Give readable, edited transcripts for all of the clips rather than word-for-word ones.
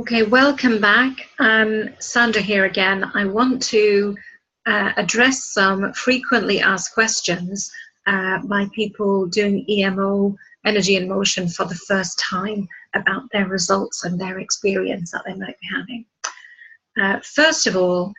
Okay, welcome back. Sandra here again. I want to address some frequently asked questions by people doing EMO Energy in Motion for the first time about their results and their experience that they might be having. First of all,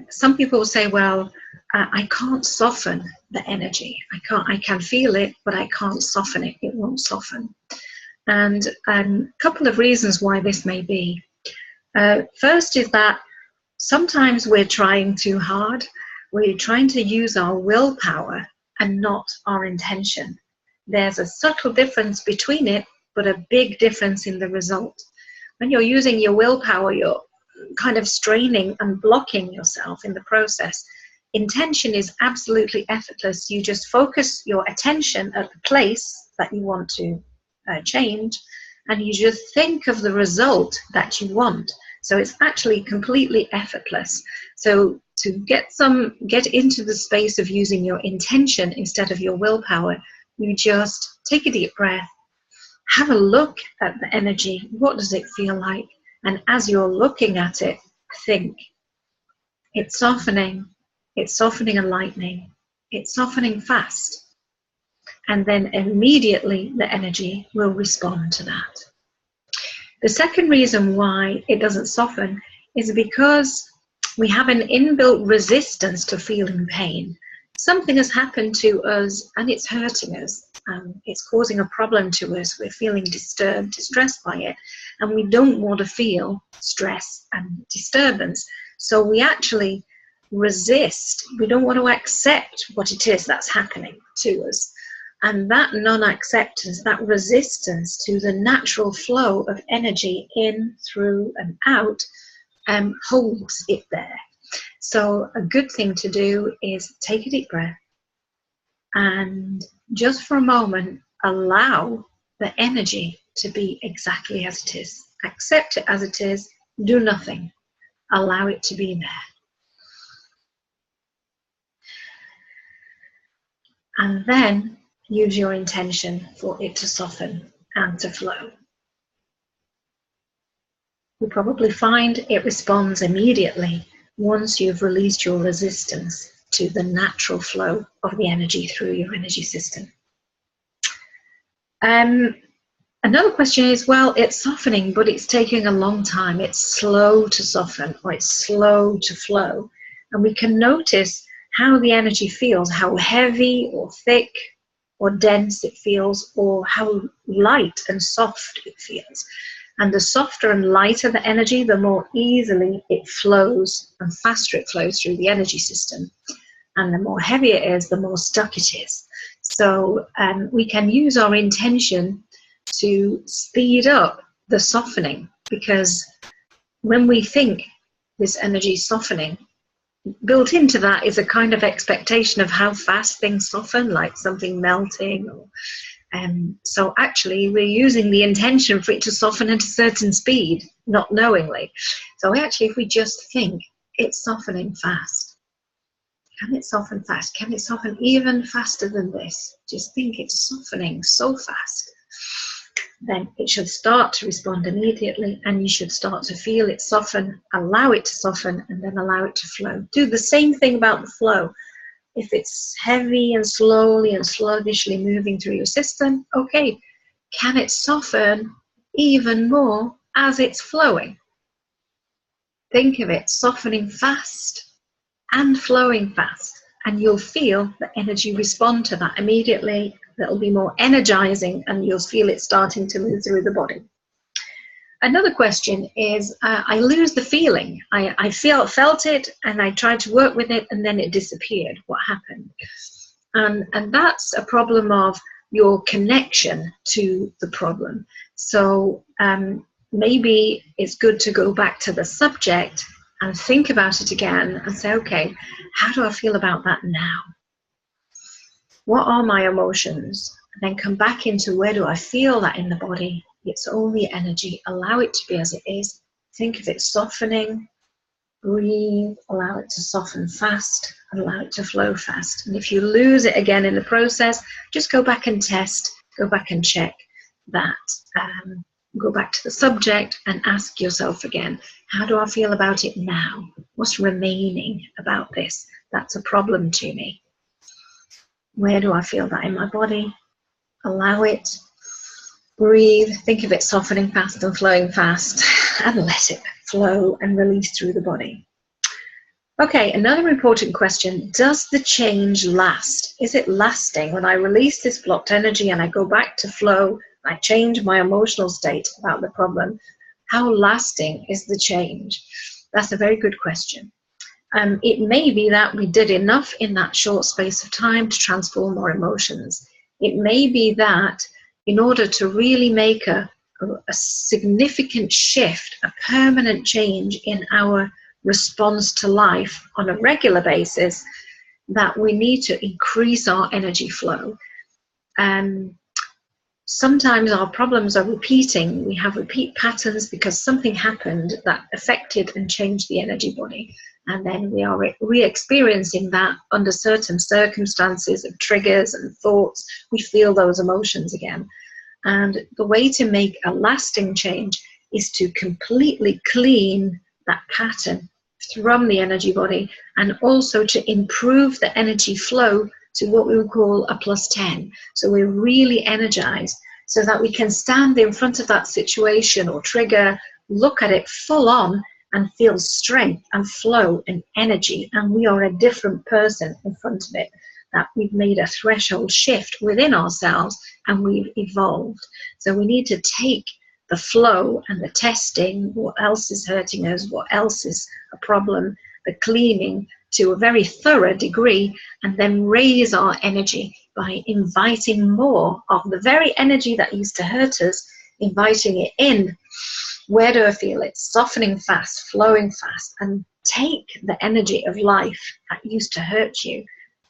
some people will say, well, I can't soften the energy. I can feel it, but I can't soften it. It won't soften. And a couple of reasons why this may be. First is that sometimes we're trying too hard. We're trying to use our willpower and not our intention. There's a subtle difference between it, but a big difference in the result. When you're using your willpower, you're kind of straining and blocking yourself in the process. Intention is absolutely effortless. You just focus your attention at the place that you want to change, and you just think of the result that you want. So it's actually completely effortless. So to get into the space of using your intention instead of your willpower, you just take a deep breath, have a look at the energy. What does it feel like? And as you're looking at it, think, it's softening and lightening, it's softening fast. And then immediately the energy will respond to that. The second reason why it doesn't soften is because we have an inbuilt resistance to feeling pain. Something has happened to us and it's hurting us. It's causing a problem to us. We're feeling disturbed, distressed by it, and we don't want to feel stress and disturbance. So we actually resist. We don't want to accept what it is that's happening to us. And that non-acceptance, that resistance to the natural flow of energy in, through, and out holds it there. So a good thing to do is take a deep breath and just for a moment, allow the energy to be exactly as it is. Accept it as it is, do nothing. Allow it to be there. And then use your intention for it to soften and to flow. You'll probably find it responds immediately once you've released your resistance to the natural flow of the energy through your energy system. Another question is, well, it's softening, but it's taking a long time. It's slow to soften, or it's slow to flow. And we can notice how the energy feels, how heavy or thick or dense it feels, or how light and soft it feels. And the softer and lighter the energy, the more easily it flows and faster it flows through the energy system. And the more heavy it is, the more stuck it is. So we can use our intention to speed up the softening, because when we think this energy softening, built into that is a kind of expectation of how fast things soften, like something melting. So actually we're using the intention for it to soften at a certain speed, not knowingly. So actually, if we just think it's softening fast, can it soften fast? Can it soften even faster than this? Just think it's softening so fast. Then it should start to respond immediately, and you should start to feel it soften, allow it to soften, and then allow it to flow. Do the same thing about the flow. If it's heavy and slowly and sluggishly moving through your system, okay, can it soften even more as it's flowing? Think of it softening fast and flowing fast, and you'll feel the energy respond to that immediately. That'll be more energizing, and you'll feel it starting to move through the body. Another question is, I lose the feeling. I felt it, and I tried to work with it, and then it disappeared. What happened? And that's a problem of your connection to the problem. So maybe it's good to go back to the subject and think about it again and say, okay, how do I feel about that now? What are my emotions? And then come back into, where do I feel that in the body? It's only energy. Allow it to be as it is. Think of it softening. Breathe. Allow it to soften fast. Allow it to flow fast. And if you lose it again in the process, just go back and test. Go back and check that go back to the subject and ask yourself again, how do I feel about it now? What's remaining about this that's a problem to me? Where do I feel that in my body? Allow it. Breathe. Think of it softening fast and flowing fast, and let it flow and release through the body. Okay, another important question. Does the change last? Is it lasting? When I release this blocked energy and I go back to flow, I change my emotional state about the problem, how lasting is the change? That's a very good question. It may be that we did enough in that short space of time to transform our emotions. It may be that in order to really make a significant shift, a permanent change in our response to life on a regular basis, that we need to increase our energy flow. Sometimes our problems are repeating. We have repeat patterns because something happened that affected and changed the energy body. And then we are re-experiencing that under certain circumstances of triggers and thoughts. We feel those emotions again. And the way to make a lasting change is to completely clean that pattern from the energy body, and also to improve the energy flow to what we would call a +10. So we're really energized so that we can stand in front of that situation or trigger, look at it full on, and feel strength and flow and energy. And we are a different person in front of it, that we've made a threshold shift within ourselves and we've evolved. So we need to take the flow and the testing, what else is hurting us, what else is a problem, the cleaning to a very thorough degree, and then raise our energy by inviting more of the very energy that used to hurt us, inviting it in. Where do I feel it? Softening fast, flowing fast, and take the energy of life that used to hurt you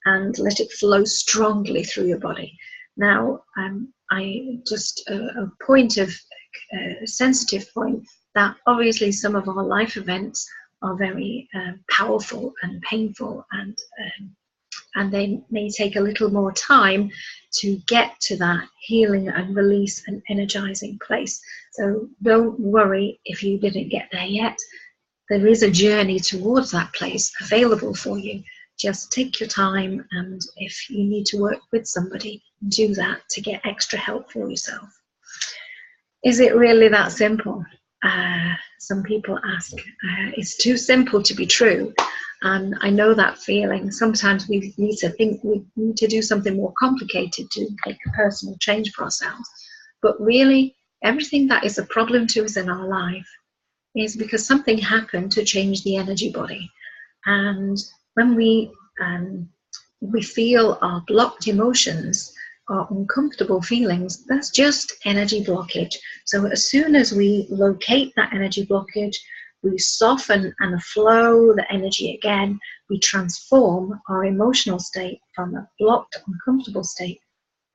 and let it flow strongly through your body. Now, I just a point of sensitive point, that obviously some of our life events are very powerful and painful, and they may take a little more time to get to that healing and release and energizing place. So don't worry if you didn't get there yet. There is a journey towards that place available for you. Just take your time, and if you need to work with somebody, do that to get extra help for yourself. Is it really that simple? Some people ask, it's too simple to be true. And I know that feeling. Sometimes we need to think we need to do something more complicated to make a personal change for ourselves. But really, everything that is a problem to us in our life is because something happened to change the energy body. And when we feel our blocked emotions, our uncomfortable feelings, that's just energy blockage. So as soon as we locate that energy blockage, we soften and flow the energy again, we transform our emotional state from a blocked, uncomfortable state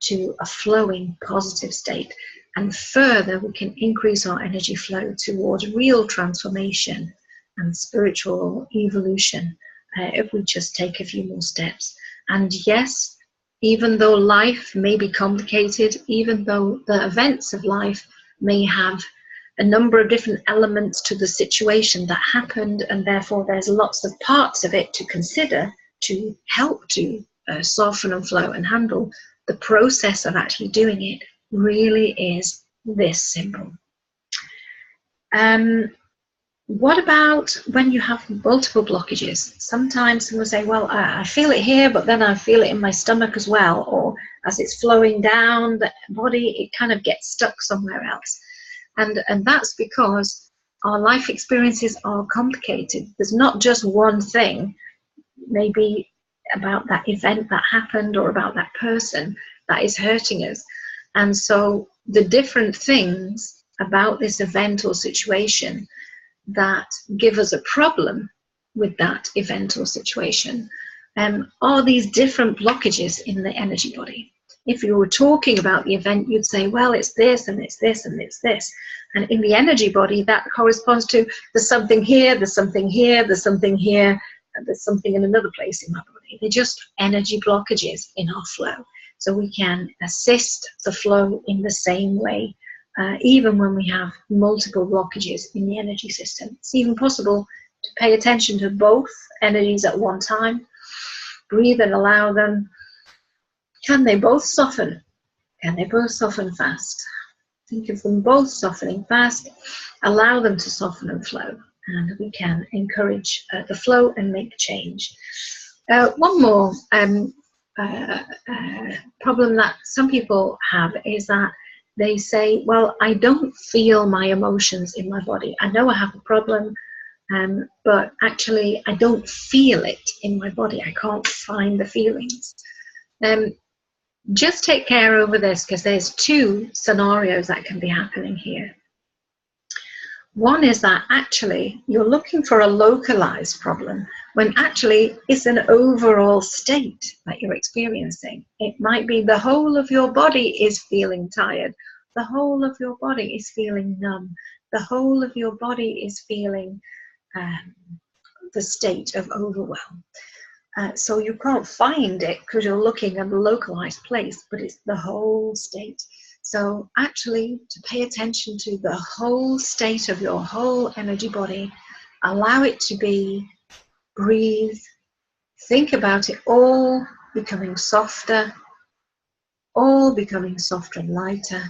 to a flowing, positive state. And further, we can increase our energy flow towards real transformation and spiritual evolution if we just take a few more steps. And yes, even though life may be complicated, even though the events of life may have a number of different elements to the situation that happened, and therefore there's lots of parts of it to consider to help to soften and flow and handle, the process of actually doing it really is this simple. What about when you have multiple blockages? Sometimes someone will say, well, I feel it here, but then I feel it in my stomach as well, or as it's flowing down the body, it kind of gets stuck somewhere else. And that's because our life experiences are complicated. There's not just one thing, maybe about that event that happened or about that person that is hurting us. And so the different things about this event or situation that give us a problem with that event or situation are these different blockages in the energy body. If you were talking about the event, you'd say, well, it's this and it's this and it's this. And in the energy body, that corresponds to there's something here, there's something here, there's something here, and there's something in another place in my body. They're just energy blockages in our flow. So we can assist the flow in the same way even when we have multiple blockages in the energy system. It's even possible to pay attention to both energies at one time. Breathe and allow them. Can they both soften? Can they both soften fast? Think of them both softening fast. Allow them to soften and flow. And we can encourage the flow and make change. One more problem that some people have is that they say, well, I don't feel my emotions in my body. I know I have a problem, but actually I don't feel it in my body. I can't find the feelings. Just take care over this, because there's two scenarios that can be happening here. One is that actually you're looking for a localized problem when actually it's an overall state that you're experiencing. It might be the whole of your body is feeling tired. The whole of your body is feeling numb. The whole of your body is feeling the state of overwhelm. So you can't find it because you're looking at a localized place, but it's the whole state. So actually, to pay attention to the whole state of your whole energy body, allow it to be, breathe, think about it all becoming softer, all becoming softer and lighter.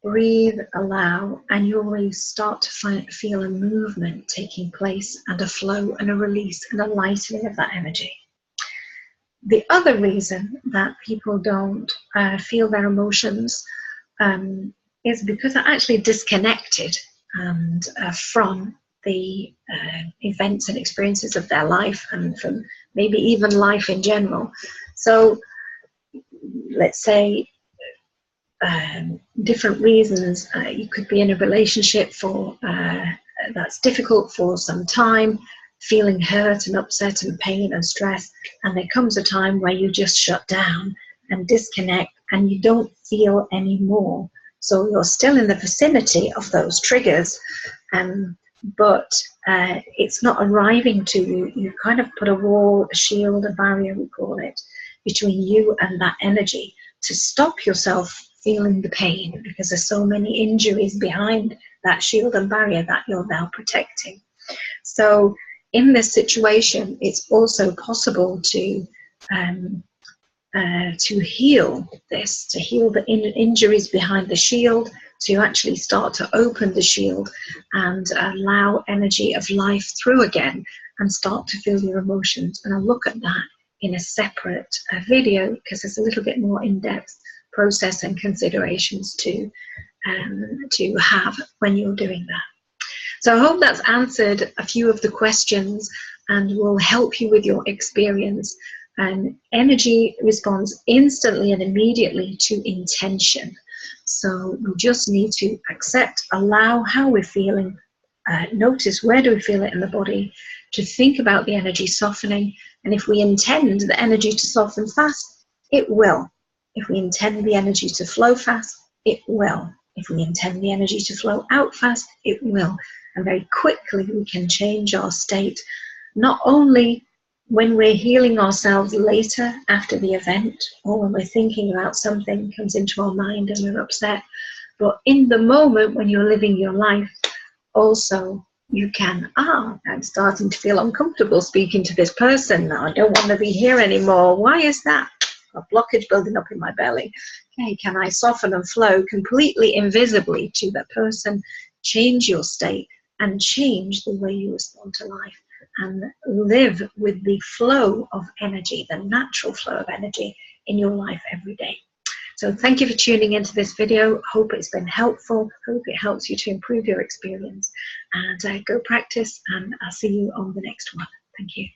Breathe, allow, and you'll really start to feel a movement taking place, and a flow and a release and a lightening of that energy. The other reason that people don't feel their emotions is because they're actually disconnected and from the events and experiences of their life, and from maybe even life in general. So let's say different reasons. You could be in a relationship for that's difficult for some time, feeling hurt and upset and pain and stress, and there comes a time where you just shut down and disconnect and you don't feel anymore. So you're still in the vicinity of those triggers, but it's not arriving to you. You kind of put a wall, a shield, a barrier, we call it, between you and that energy to stop yourself feeling the pain, because there's so many injuries behind that shield and barrier that you're now protecting. So in this situation, it's also possible to heal this, to heal the injuries behind the shield, to actually start to open the shield and allow energy of life through again, and start to feel your emotions. And I'll look at that in a separate video, because there's a little bit more in-depth process and considerations to have when you're doing that. So I hope that's answered a few of the questions and will help you with your experience. And energy responds instantly and immediately to intention. So we just need to accept, allow how we're feeling, notice where do we feel it in the body, to think about the energy softening. And if we intend the energy to soften fast, it will. If we intend the energy to flow fast, it will. If we intend the energy to flow out fast, it will. And very quickly we can change our state, not only when we're healing ourselves later after the event, or when we're thinking about something comes into our mind and we're upset, but in the moment when you're living your life, also you can, I'm starting to feel uncomfortable speaking to this person now. I don't want to be here anymore. Why is that? A blockage building up in my belly. Okay, can I soften and flow completely invisibly to that person, change your state, and change the way you respond to life, and live with the flow of energy, the natural flow of energy in your life every day. So thank you for tuning into this video. Hope it's been helpful. Hope it helps you to improve your experience. And go practice, and I'll see you on the next one. Thank you.